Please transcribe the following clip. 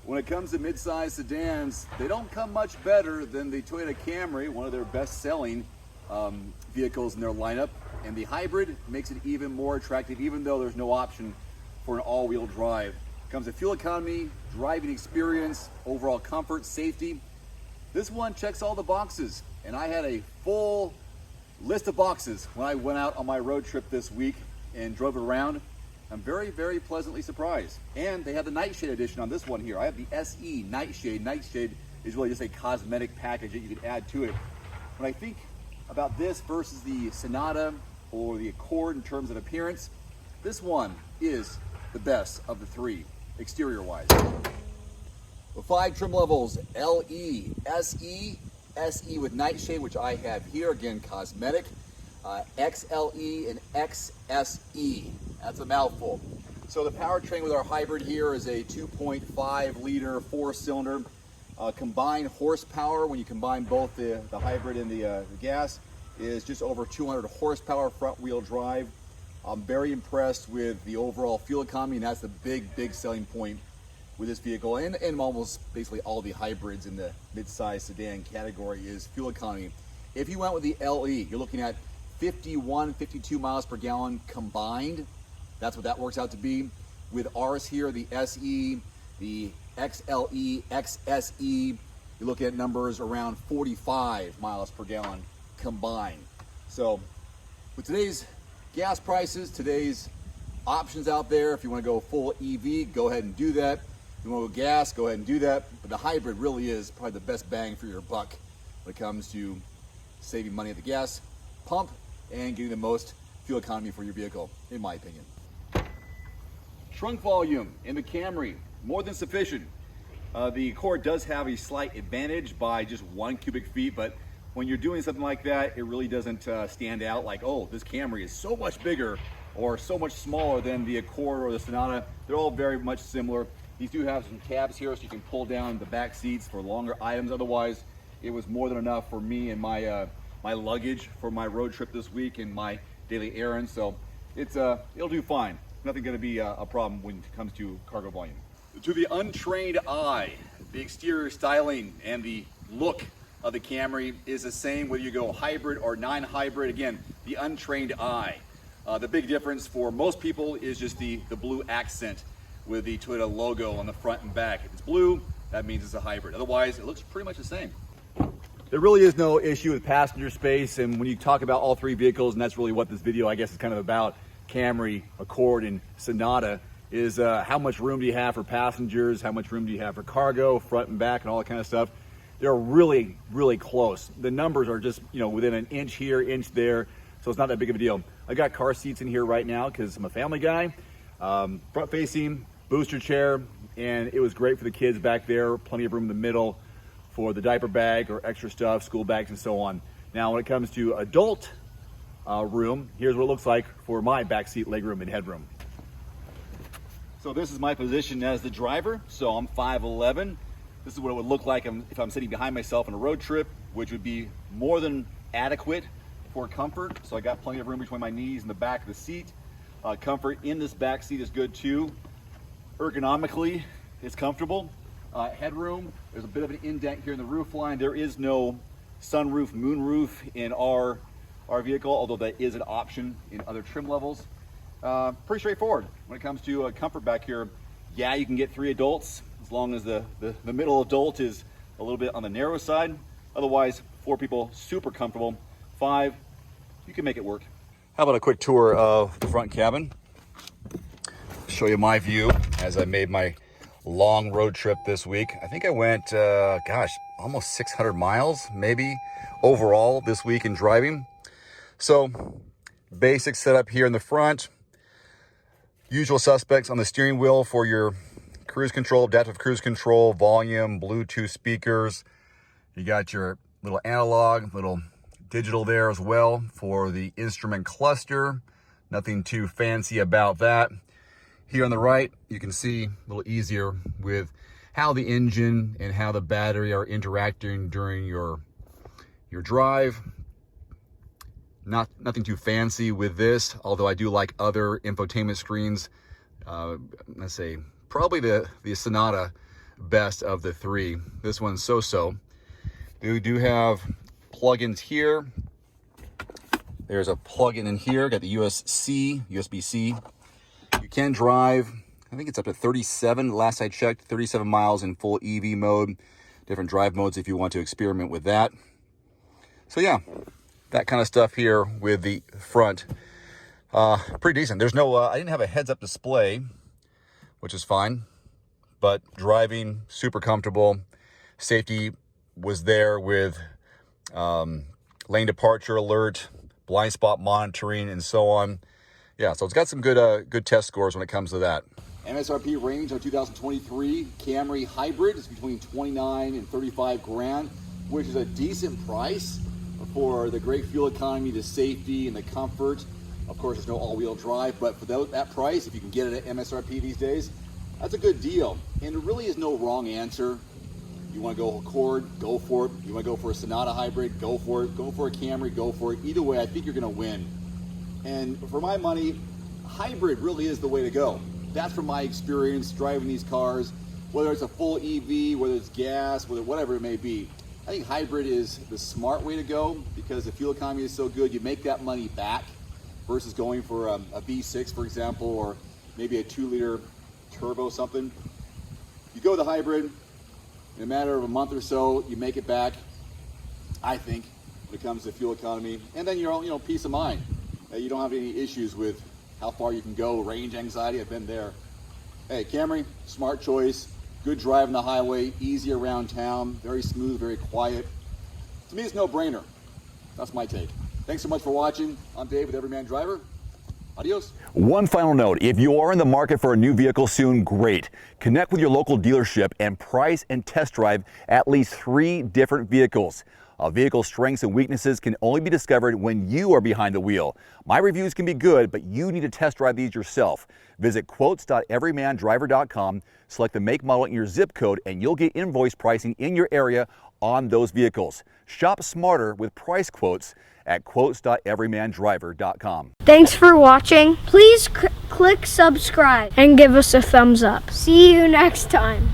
When it comes to midsize sedans, they don't come much better than the Toyota Camry, one of their best-selling vehicles in their lineup. And the hybrid makes it even more attractive, even though there's no option for an all-wheel drive. It comes to fuel economy, driving experience, overall comfort, safety. This one checks all the boxes, and I had a full list of boxes when I went out on my road trip this week and drove it around. I'm very, very pleasantly surprised. And they have the Nightshade edition on this one here. I have the SE Nightshade. Nightshade is really just a cosmetic package that you can add to it. When I think about this versus the Sonata or the Accord in terms of appearance, this one is the best of the three, exterior-wise. The 5 trim levels: LE, SE, SE with Nightshade, which I have here, again, cosmetic, XLE, and XSE. That's a mouthful. So the powertrain with our hybrid here is a 2.5 liter 4-cylinder. Combined horsepower, when you combine both the hybrid and the gas, is just over 200 horsepower front wheel drive. I'm very impressed with the overall fuel economy, and that's the big selling point with this vehicle, and almost basically all the hybrids in the mid-size sedan category is fuel economy. If you went with the LE, you're looking at 51, 52 miles per gallon combined. That's what that works out to be. With ours here, the SE, the XLE, XSE, you're looking at numbers around 45 miles per gallon combined. So with today's gas prices, today's options out there, if you want to go full EV, go ahead and do that. If you want to go gas, go ahead and do that. But the hybrid really is probably the best bang for your buck when it comes to saving money at the gas pump and getting the most fuel economy for your vehicle, in my opinion. Trunk volume in the Camry, more than sufficient. The Accord does have a slight advantage by just 1 cubic feet, but when you're doing something like that, it really doesn't stand out like, oh, this Camry is so much bigger or so much smaller than the Accord or the Sonata. They're all very much similar. These do have some tabs here so you can pull down the back seats for longer items. Otherwise, it was more than enough for me and my my luggage for my road trip this week and my daily errands. So it'll do fine. Nothing going to be a problem when it comes to cargo volume. To the untrained eye, the exterior styling and the look of the Camry is the same whether you go hybrid or non-hybrid. Again, the untrained eye. The big difference for most people is just the blue accent with the Toyota logo on the front and back. If it's blue, that means it's a hybrid. Otherwise, it looks pretty much the same. There really is no issue with passenger space, and when you talk about all three vehicles, and that's really what this video I guess is kind of about, Camry, Accord, and Sonata, is how much room do you have for passengers, how much room do you have for cargo, front and back, and all that kind of stuff. They're really close. The numbers are just, within an inch here, inch there, so it's not that big of a deal. I got car seats in here right now because I'm a family guy, front facing, booster chair, and it was great for the kids back there, plenty of room in the middle for the diaper bag or extra stuff, school bags and so on. Now when it comes to adult room, here's what it looks like for my backseat legroom and headroom. So this is my position as the driver. So I'm 5'11". This is what it would look like if I'm sitting behind myself on a road trip, which would be more than adequate for comfort. So I got plenty of room between my knees and the back of the seat. Comfort in this back seat is good too. Ergonomically, it's comfortable. Headroom, there's a bit of an indent here in the roof line. There is no sunroof, moonroof in our vehicle, although that is an option in other trim levels. Pretty straightforward when it comes to comfort back here. Yeah, you can get 3 adults as long as the middle adult is a little bit on the narrow side. Otherwise, 4 people, super comfortable. 5, you can make it work. How about a quick tour of the front cabin? Show you my view as I made my long road trip this week. I think I went, almost 600 miles maybe overall this week in driving. So basic setup here in the front. Usual suspects on the steering wheel for your cruise control, adaptive cruise control, volume, Bluetooth speakers. You got your little analog, little digital there as well for the instrument cluster. Nothing too fancy about that. Here on the right, you can see a little easier with how the engine and how the battery are interacting during your drive. Nothing too fancy with this, although I do like other infotainment screens. Let's say probably the Sonata best of the three. This one's so-so. We do have plugins here. There's a plug-in here, got the USB-C. You can drive, I think it's up to 37, last I checked, 37 miles in full EV mode. Different drive modes if you want to experiment with that. So yeah, that kind of stuff here with the front. Pretty decent. There's no, I didn't have a heads-up display, which is fine, but driving, super comfortable. Safety was there with lane departure alert, blind spot monitoring, and so on. Yeah, so it's got some good test scores when it comes to that. MSRP range on 2023 Camry Hybrid is between 29 and 35 grand, which is a decent price for the great fuel economy, the safety, and the comfort. Of course, there's no all-wheel drive, but for that price, if you can get it at MSRP these days, that's a good deal. And there really is no wrong answer. You want to go Accord, go for it. You want to go for a Sonata hybrid, go for it. Go for a Camry, go for it. Either way, I think you're going to win. And for my money, hybrid really is the way to go. That's from my experience driving these cars, whether it's a full EV, whether it's gas, whatever it may be. I think hybrid is the smart way to go because the fuel economy is so good. You make that money back versus going for a V6, for example, or maybe a 2-liter turbo something. You go the hybrid, in a matter of a month or so, you make it back, I think, when it comes to fuel economy. And then you're peace of mind. You don't have any issues with how far you can go, range anxiety, I've been there. Hey, Camry, smart choice, good drive on the highway, easy around town, very smooth, very quiet. To me, it's no brainer. That's my take. Thanks so much for watching. I'm Dave with Everyman Driver. Adios. One final note, if you are in the market for a new vehicle soon, great. Connect with your local dealership and price and test drive at least 3 different vehicles. A vehicle's strengths and weaknesses can only be discovered when you are behind the wheel. My reviews can be good, but you need to test drive these yourself. Visit quotes.everymandriver.com, select the make, model, and your zip code, and you'll get invoice pricing in your area on those vehicles. Shop smarter with price quotes at quotes.everymandriver.com. Thanks for watching. Please click subscribe and give us a thumbs up. See you next time.